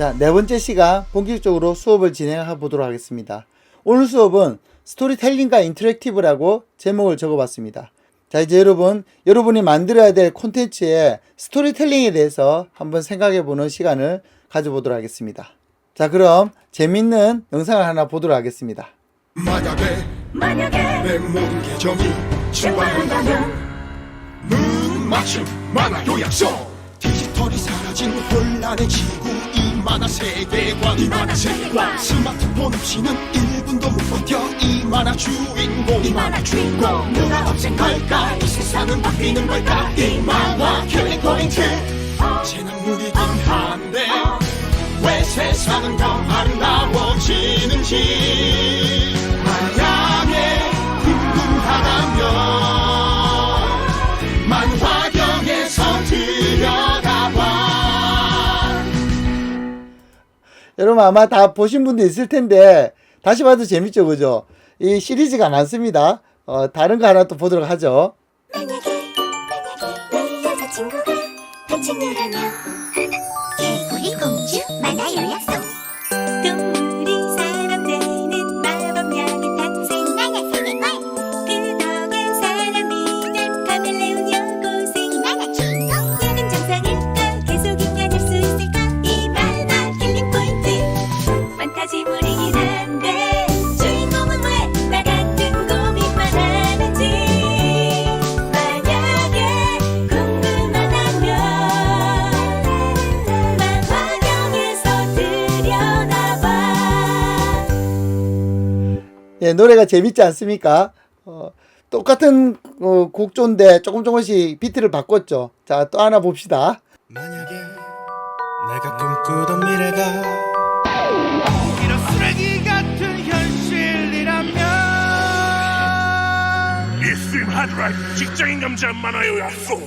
자, 네 번째 시간 본격적으로 수업을 진행해 보도록 하겠습니다. 오늘 수업은 스토리텔링과 인터랙티브라고 제목을 적어봤습니다. 자, 이제 여러분이 만들어야 될 콘텐츠의 스토리텔링에 대해서 한번 생각해보는 시간을 가져보도록 하겠습니다. 자, 그럼 재밌는 영상을 하나 보도록 하겠습니다. 만약에 내 모든 계정이 증발한다면 마침 만화 요약서 디지털이 사라진 혼란의 지구 이 만화 세계관 스마트폰 없이는 1분도 못 버텨 이 만화 주인공 누가 없앤걸까 이 세상은 바뀌는 걸까 이 만화 킬링 포인트 재난물이긴 한데 왜 세상은 더 아름다워지는지 만약에 궁금하다면 만화경에서 들여다봐. 여러분 아마 다 보신 분도 있을 텐데 다시 봐도 재밌죠, 그죠? 이 시리즈가 많습니다. 다른 거 하나 또 보도록 하죠. 만약에 내 여자친구가 파친녀라면 개구리 공주 만화 요약서 동물이 사람 되는 마법약의 탄생 만화 세계관 그 덕에 사람이 될 카멜레온 여고생이 만화 주인공 야는 정상일까 계속 인간일 수 있을까 이 만화 킬링 포인트 판타지물이긴 한데 주인공은 왜 나 같은 고민만 하는지 만약에 궁금하다면 만화경에서 들여다봐. 예, 노래가 재밌지 않습니까? 똑같은 곡조인데 조금씩 비트를 바꿨죠. 자, 또 하나 봅시다. 만약에 내가 꿈꾸던 미래가 이런 쓰레기 같은 현실이라면 이스하드라 직장인 남자 만화 요약서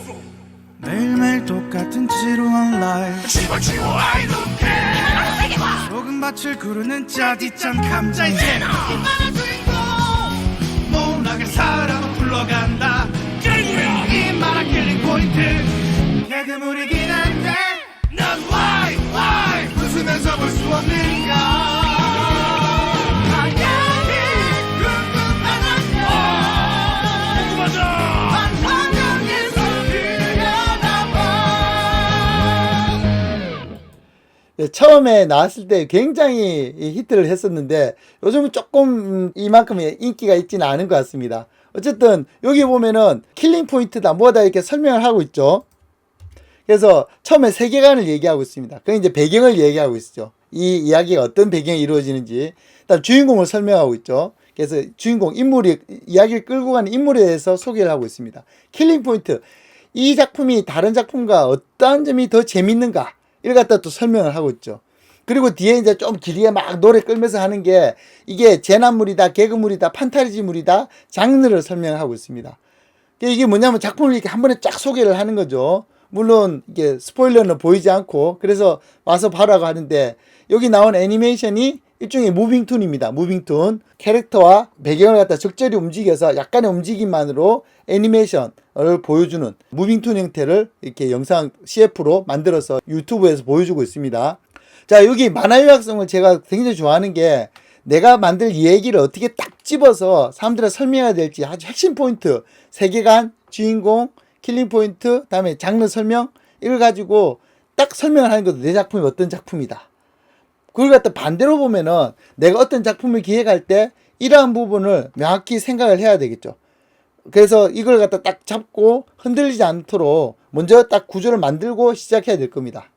매일매일 똑같은 지루한 라이프 집어치워 I don't care 소금밭을 구르는 짜디짠 감자 이제는 이만한 주인공 모나게 사람을 불러간다 이만한 킬링 포인트 개그물이긴 한데 난 why 웃으면서 볼 수 없는가 만약에 궁금하다면 맞아 만화경에서 들여다봐. 예, 처음에 나왔을 때 굉장히 히트를 했었는데 요즘은 조금 이만큼의 인기가 있지는 않은 것 같습니다. 어쨌든 여기 보면은 킬링 포인트다 뭐다 이렇게 설명을 하고 있죠. 그래서 처음에 세계관을 얘기하고 있습니다. 그 이제 배경을 얘기하고 있죠. 이 이야기가 어떤 배경이 이루어지는지. 그다음 주인공을 설명하고 있죠. 그래서 주인공 이야기를 끌고 가는 인물에 대해서 소개를 하고 있습니다. 킬링 포인트. 이 작품이 다른 작품과 어떠한 점이 더 재밌는가? 이걸 갖다 또 설명을 하고 있죠. 그리고 뒤에 이제 좀 길게 막 노래 끌면서 하는 게 이게 재난물이다, 개그물이다, 판타지물이다, 장르를 설명하고 있습니다. 이게 뭐냐면 작품을 이렇게 한 번에 쫙 소개를 하는 거죠. 물론 이게 스포일러는 보이지 않고 그래서 와서 봐라고 하는데 여기 나온 애니메이션이 일종의 무빙툰입니다. 무빙툰. 캐릭터와 배경을 갖다 적절히 움직여서 약간의 움직임만으로 애니메이션을 보여주는 무빙툰 형태를 이렇게 영상 CF로 만들어서 유튜브에서 보여주고 있습니다. 자, 여기 만화 요약성을 제가 굉장히 좋아하는 게 내가 만들 이 얘기를 어떻게 딱 집어서 사람들한테 설명해야 될지 아주 핵심 포인트, 세계관, 주인공, 킬링 포인트, 다음에 장르 설명 이걸 가지고 딱 설명을 하는 것도 내 작품이 어떤 작품이다. 그걸 갖다 반대로 보면은 내가 어떤 작품을 기획할 때 이러한 부분을 명확히 생각을 해야 되겠죠. 그래서 이걸 갖다 딱 잡고 흔들리지 않도록 먼저 딱 구조를 만들고 시작해야 될 겁니다.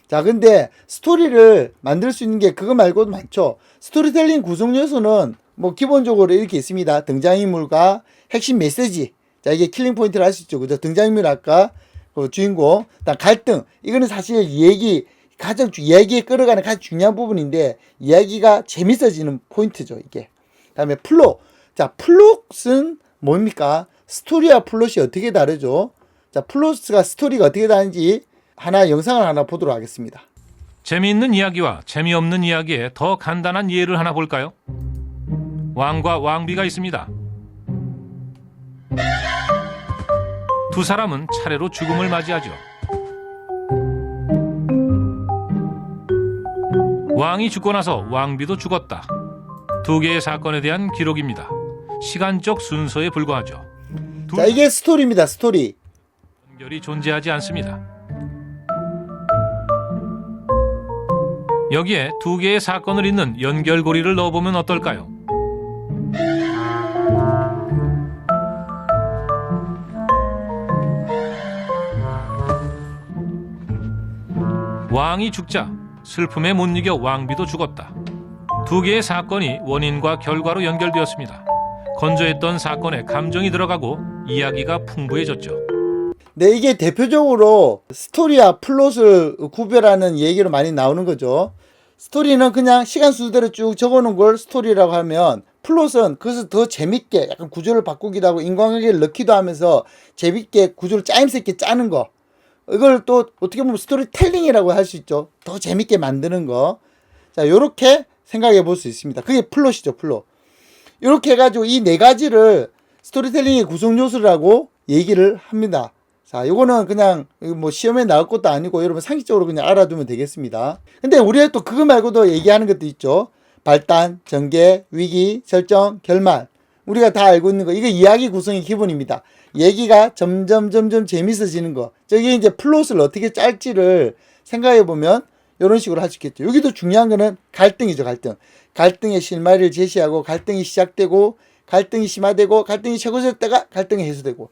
자, 근데 스토리를 만들 수 있는 게 그거 말고도 많죠. 스토리텔링 구성 요소는 뭐 기본적으로 이렇게 있습니다. 등장인물과 핵심 메시지. 자, 이게 킬링 포인트를 할 수 있죠. 그죠? 등장인물 아까 그 주인공, 그다음 갈등. 이거는 사실 이야기에 끌어가는 가장 중요한 부분인데 이야기가 재밌어지는 포인트죠, 이게. 그다음에 플롯. 자, 플롯은 뭡니까? 스토리와 플롯이 어떻게 다르죠? 자, 플롯과 스토리가 어떻게 다른지 영상을 하나 보도록 하겠습니다. 재미있는 이야기와 재미없는 이야기의 더 간단한 예를 하나 볼까요? 왕과 왕비가 있습니다. 두 사람은 차례로 죽음을 맞이하죠. 왕이 죽고 나서 왕비도 죽었다. 두 개의 사건에 대한 기록입니다. 시간적 순서에 불과하죠. 자, 이게 스토리입니다. 스토리. 연결이 존재하지 않습니다. 여기에 두 개의 사건을 잇는 연결고리를 넣어보면 어떨까요? 왕이 죽자 슬픔에 못 이겨 왕비도 죽었다. 두 개의 사건이 원인과 결과로 연결되었습니다. 건조했던 사건에 감정이 들어가고 이야기가 풍부해졌죠. 네, 이게 대표적으로 스토리와 플롯을 구별하는 얘기로 많이 나오는 거죠. 스토리는 그냥 시간 순서대로 쭉 적어놓은 걸 스토리라고 하면, 플롯은 그것을 더 재밌게 약간 구조를 바꾸기도 하고 인과관계를 넣기도 하면서 재밌게 구조를 짜임새 있게 짜는 거, 이걸 또 어떻게 보면 스토리텔링이라고 할 수 있죠. 더 재밌게 만드는 거. 자, 요렇게 생각해 볼 수 있습니다. 그게 플롯이죠, 플롯. 요렇게 해가지고 이 네 가지를 스토리텔링의 구성 요소라고 얘기를 합니다. 자, 요거는 그냥 뭐 시험에 나올 것도 아니고 여러분 상식적으로 그냥 알아두면 되겠습니다. 근데 우리가 또 그거 말고도 얘기하는 것도 있죠. 발단, 전개, 위기, 설정, 결말. 우리가 다 알고 있는 거. 이거 이야기 구성의 기본입니다. 얘기가 점점 재밌어지는 거. 저게 이제 플롯을 어떻게 짤지를 생각해 보면 이런 식으로 할 수 있겠죠. 여기도 중요한 거는 갈등이죠, 갈등. 갈등의 실마리를 제시하고 갈등이 시작되고 갈등이 심화되고 갈등이 최고졌다가 갈등이 해소되고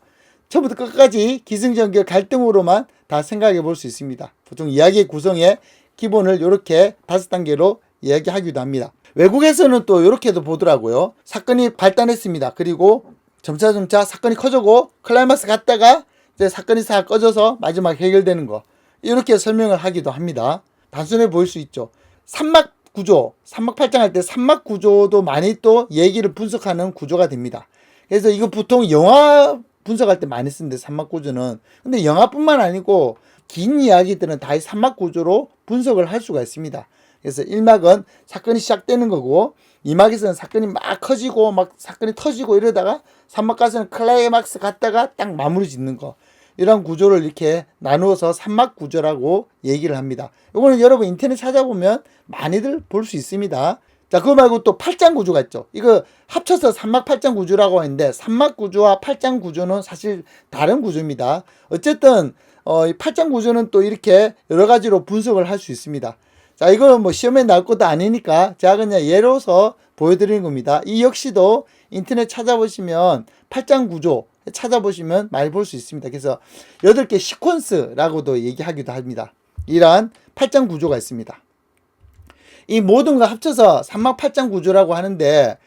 처음부터 끝까지 기승전결 갈등으로만 다 생각해 볼 수 있습니다. 보통 이야기의 구성의 기본을 이렇게 5단계로 이야기하기도 합니다. 외국에서는 또 이렇게도 보더라고요. 사건이 발단했습니다. 그리고 점차 사건이 커지고 클라이막스 갔다가 이제 사건이 싹 꺼져서 마지막 해결되는 거. 이렇게 설명을 하기도 합니다. 단순해 보일 수 있죠. 삼막 구조, 삼막팔장 할 때 삼막 구조도 많이 또 얘기를 분석하는 구조가 됩니다. 그래서 이거 보통 영화 분석할 때 많이 쓰는데 삼막 구조는. 근데 영화뿐만 아니고 긴 이야기들은 다 이 삼막 구조로 분석을 할 수가 있습니다. 그래서 1막은 사건이 시작되는 거고 2막에서는 사건이 막 커지고 막 사건이 터지고 이러다가 3막 가서는 클라이막스 갔다가 딱 마무리 짓는 거. 이런 구조를 이렇게 나누어서 3막 구조라고 얘기를 합니다. 이거는 여러분 인터넷 찾아보면 많이들 볼 수 있습니다. 자, 그거 말고 또 8장 구조가 있죠. 이거 합쳐서 3막 8장 구조라고 하는데 3막 구조와 8장 구조는 사실 다른 구조입니다. 어쨌든 이 8장 구조는 또 이렇게 여러 가지로 분석을 할 수 있습니다. 자, 이거는 뭐 시험에 나올 것도 아니니까 제가 그냥 예로서 보여드리는 겁니다. 이 역시도 인터넷 찾아보시면 8장 구조 찾아보시면 많이 볼 수 있습니다. 그래서 8개 시퀀스라고도 얘기하기도 합니다. 이러한 8장 구조가 있습니다. 이 모든 걸 합쳐서 3막 8장 구조라고 하는데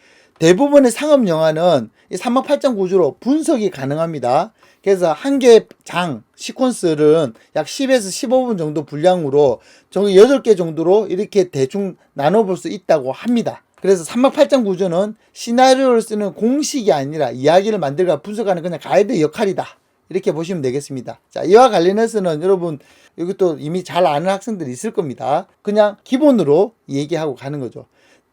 대부분의 상업 영화는 이 3막 8장 구조로 분석이 가능합니다. 그래서 한 개의 장, 시퀀스는 약 10에서 15분 정도 분량으로 저 8개 정도로 이렇게 대충 나눠볼 수 있다고 합니다. 그래서 3막 8장 구조는 시나리오를 쓰는 공식이 아니라 이야기를 만들고 분석하는 그냥 가이드 역할이다. 이렇게 보시면 되겠습니다. 자, 이와 관련해서는 여러분 이것도 이미 잘 아는 학생들이 있을 겁니다. 그냥 기본으로 얘기하고 가는 거죠.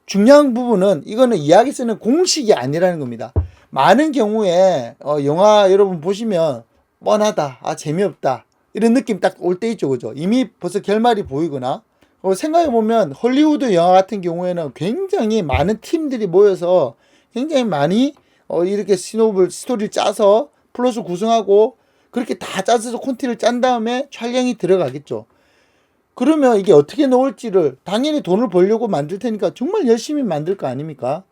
중요한 부분은 이거는 이야기 쓰는 공식이 아니라는 겁니다. 많은 경우에 영화 여러분 보시면 뻔하다, 재미없다 이런 느낌 딱 올 때 있죠, 그죠? 이미 벌써 결말이 보이거나 생각해보면 헐리우드 영화 같은 경우에는 굉장히 많은 팀들이 모여서 굉장히 많이 이렇게 스토리를 짜서 플롯을 구성하고 그렇게 다 짜서 콘티를 짠 다음에 촬영이 들어가겠죠. 그러면 이게 어떻게 나올지를 당연히 돈을 벌려고 만들 테니까 정말 열심히 만들 거 아닙니까?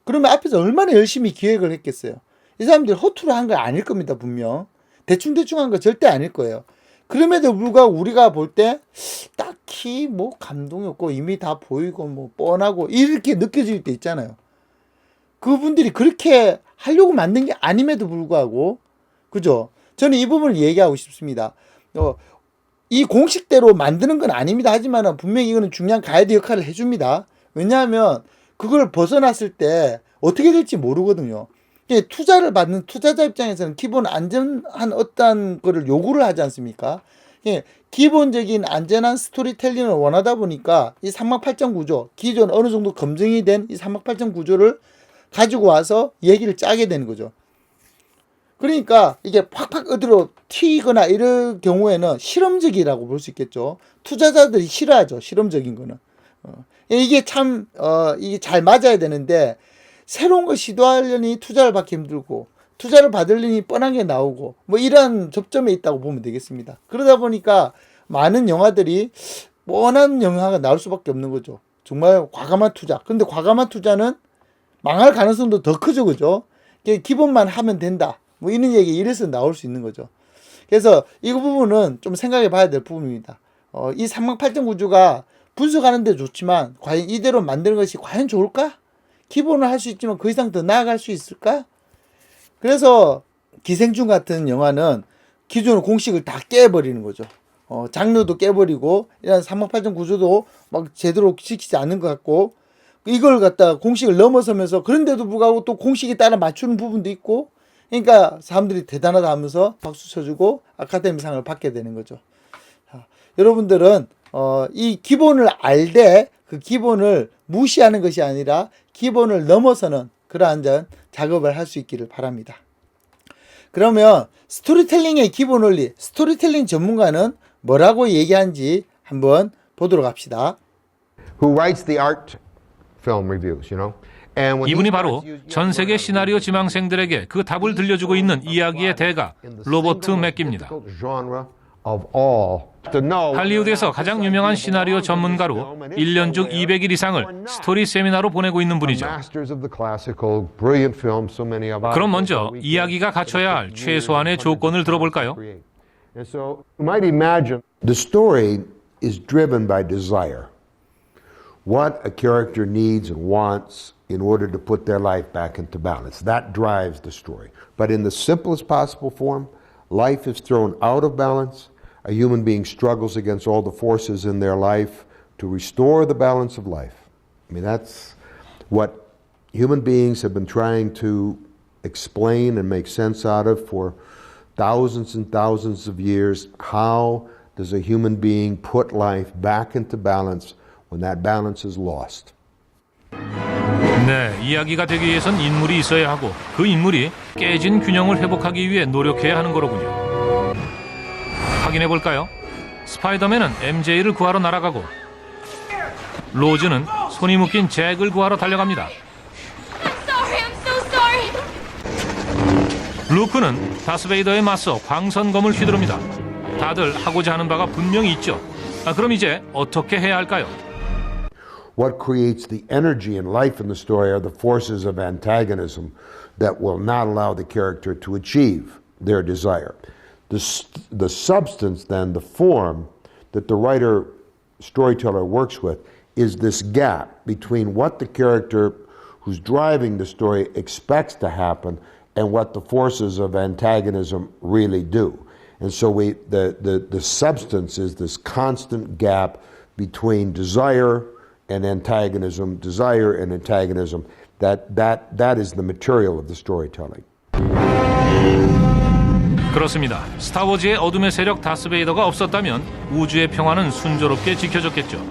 그러면 앞에서 얼마나 열심히 기획을 했겠어요. 이 사람들이 허투루 한 거 아닐 겁니다. 분명 대충 한 거 절대 아닐 거예요. 그럼에도 불구하고 우리가 볼 때 딱히 뭐 감동이 없고 이미 다 보이고 뭐 뻔하고 이렇게 느껴질 때 있잖아요. 그분들이 그렇게 하려고 만든 게 아님에도 불구하고, 그죠? 저는 이 부분을 얘기하고 싶습니다. 이 공식대로 만드는 건 아닙니다. 하지만 분명히 이거는 중요한 가이드 역할을 해줍니다. 왜냐하면 그걸 벗어났을 때 어떻게 될지 모르거든요. 투자를 받는 투자자 입장에서는 기본 안전한 어떤 거를 요구를 하지 않습니까? 기본적인 안전한 스토리텔링을 원하다 보니까 이 3막 8장 구조, 기존 어느 정도 검증이 된 이 3막 8장 구조를 가지고 와서 얘기를 짜게 되는 거죠. 그러니까 이게 팍팍 어디로 튀거나 이럴 경우에는 실험적이라고 볼 수 있겠죠. 투자자들이 싫어하죠. 실험적인 거는. 이게 참 이게 잘 맞아야 되는데 새로운 거 시도하려니 투자를 받기 힘들고 투자를 받으려니 뻔한 게 나오고 뭐 이런 접점에 있다고 보면 되겠습니다. 그러다 보니까 많은 영화들이 뻔한 영화가 나올 수밖에 없는 거죠. 정말 과감한 투자. 근데 과감한 투자는 망할 가능성도 더 크죠, 그죠? 기본만 하면 된다. 뭐 이런 얘기 이래서 나올 수 있는 거죠. 그래서 이 부분은 좀 생각해 봐야 될 부분입니다. 이 삼각팔전구조가 분석하는 데 좋지만 과연 이대로 만드는 것이 과연 좋을까? 기본을 할 수 있지만 그 이상 더 나아갈 수 있을까? 그래서 기생충 같은 영화는 기존의 공식을 다 깨버리는 거죠. 장르도 깨버리고 이런 삼각팔전구조도 막 제대로 지키지 않는 것 같고 이걸 갖다가 공식을 넘어서면서 그런데도 불구하고 또 공식에 따라 맞추는 부분도 있고 그러니까 사람들이 대단하다 하면서 박수 쳐주고 아카데미상을 받게 되는 거죠. 자, 여러분들은 이 기본을 알되 그 기본을 무시하는 것이 아니라 기본을 넘어서는 그러한 작업을 할 수 있기를 바랍니다. 그러면 스토리텔링의 기본 원리, 스토리텔링 전문가는 뭐라고 얘기하는지 한번 보도록 합시다. Who writes the art film reviews, you know? And when 이분이 he 바로 starts using 전 세계 시나리오 지망생들에게 그 답을 들려주고 있는 이야기의 대가 로버트 맥기입니다. genre of all to know 할리우드에서 가장 유명한 시나리오 전문가로 1년 중 200일 이상을 스토리 세미나로 보내고 있는 분이죠. masters of the classical brilliant films so many of us. 그럼 먼저 이야기가 갖춰야 할 최소한의 조건을 들어볼까요? And so you might imagine the story is driven by desire. What a character needs and wants in order to put their life back into balance. That drives the story. But in the simplest possible form, life is thrown out of balance. A human being struggles against all the forces in their life to restore the balance of life. I mean, that's what human beings have been trying to explain and make sense out of for thousands and thousands of years. How does a human being put life back into balance when that balance is lost? 네, 이야기가 되기 위해선 인물이 있어야 하고 그 인물이 깨진 균형을 회복하기 위해 노력해야 하는 거로군요. 확인해 볼까요? 스파이더맨은 MJ를 구하러 날아가고 로즈는 손이 묶인 잭을 구하러 달려갑니다. Sorry, I'm so sorry. 루크는 다스베이더에 맞서 광선검을 휘두릅니다. 다들 하고자 하는 바가 분명히 있죠. 그럼 이제 어떻게 해야 할까요? What creates the energy and life in the story are the forces of antagonism that will not allow the character to achieve their desire. The substance, then, the form that the writer, storyteller works with is this gap between what the character who's driving the story expects to happen and what the forces of antagonism really do. And so the substance is this constant gap between desire and antagonism, that is the material of the storytelling. 그렇습니다. 스타워즈의 어둠의 세력 다스베이더가 없었다면 우주의 평화는 순조롭게 지켜졌겠죠.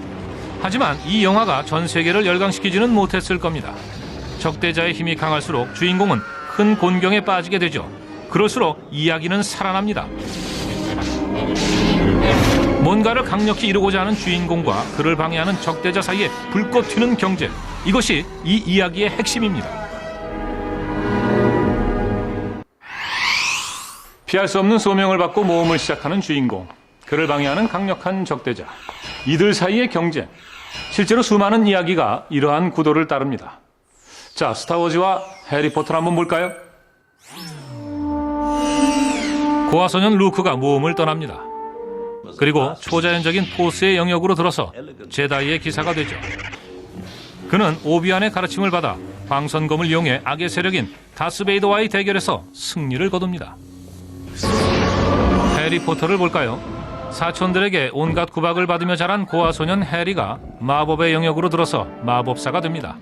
하지만 이 영화가 전 세계를 열광시키지는 못했을 겁니다. 적대자의 힘이 강할수록 주인공은 큰 곤경에 빠지게 되죠. 그럴수록 이야기는 살아납니다. 뭔가를 강력히 이루고자 하는 주인공과 그를 방해하는 적대자 사이에 불꽃 튀는 경쟁. 이것이 이 이야기의 핵심입니다. 피할 수 없는 소명을 받고 모험을 시작하는 주인공. 그를 방해하는 강력한 적대자. 이들 사이의 경쟁. 실제로 수많은 이야기가 이러한 구도를 따릅니다. 자, 스타워즈와 해리포터를 한번 볼까요? 고아소년 루크가 모험을 떠납니다. 그리고 초자연적인 포스의 영역으로 들어서 제다이의 기사가 되죠. 그는 오비안의 가르침을 받아 광선검을 이용해 악의 세력인 다스베이더와의 대결에서 승리를 거둡니다. 해리포터를 볼까요? 사촌들에게 온갖 구박을 받으며 자란 고아소년 해리가 마법의 영역으로 들어서 마법사가 됩니다.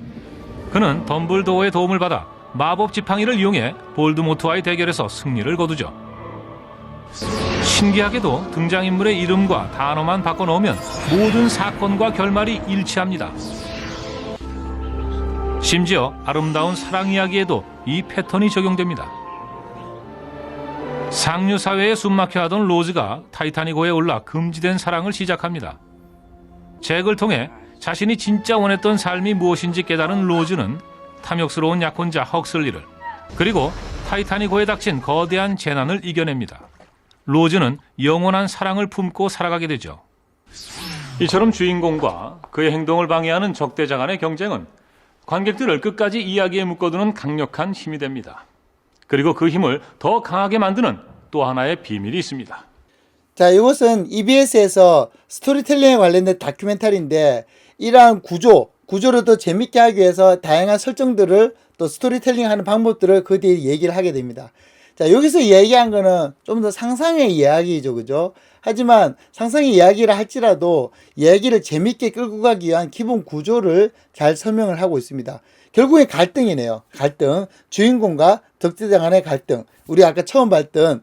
그는 덤블도어의 도움을 받아 마법 지팡이를 이용해 볼드모트와의 대결에서 승리를 거두죠. 신기하게도 등장인물의 이름과 단어만 바꿔놓으면 모든 사건과 결말이 일치합니다. 심지어 아름다운 사랑 이야기에도 이 패턴이 적용됩니다. 상류 사회에 숨막혀 하던 로즈가 타이타닉호에 올라 금지된 사랑을 시작합니다. 잭을 통해 자신이 진짜 원했던 삶이 무엇인지 깨달은 로즈는 탐욕스러운 약혼자 헉슬리를, 그리고 타이타닉호에 닥친 거대한 재난을 이겨냅니다. 로즈는 영원한 사랑을 품고 살아가게 되죠. 이처럼 주인공과 그의 행동을 방해하는 적대자 간의 경쟁은 관객들을 끝까지 이야기에 묶어두는 강력한 힘이 됩니다. 그리고 그 힘을 더 강하게 만드는 또 하나의 비밀이 있습니다. 자, 이것은 EBS에서 스토리텔링에 관련된 다큐멘터리인데, 이러한 구조를 더 재밌게 하기 위해서 다양한 설정들을 또 스토리텔링 하는 방법들을 그 뒤에 얘기를 하게 됩니다. 자, 여기서 이야기한 거는 좀 더 상상의 이야기죠, 그죠? 하지만 상상의 이야기를 할지라도 이야기를 재밌게 끌고 가기 위한 기본 구조를 잘 설명을 하고 있습니다. 결국엔 갈등이네요. 갈등. 주인공과 적대자 간의 갈등. 우리 아까 처음 봤던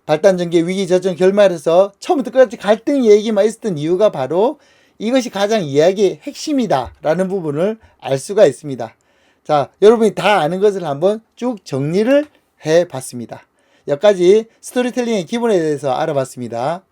발단전개 위기 저정 결말에서 처음부터 끝까지 갈등 얘기만 있었던 이유가 바로 이것이 가장 이야기의 핵심이다 라는 부분을 알 수가 있습니다. 자, 여러분이 다 아는 것을 한번 쭉 정리를 해봤습니다. 여기까지 스토리텔링의 기본에 대해서 알아봤습니다.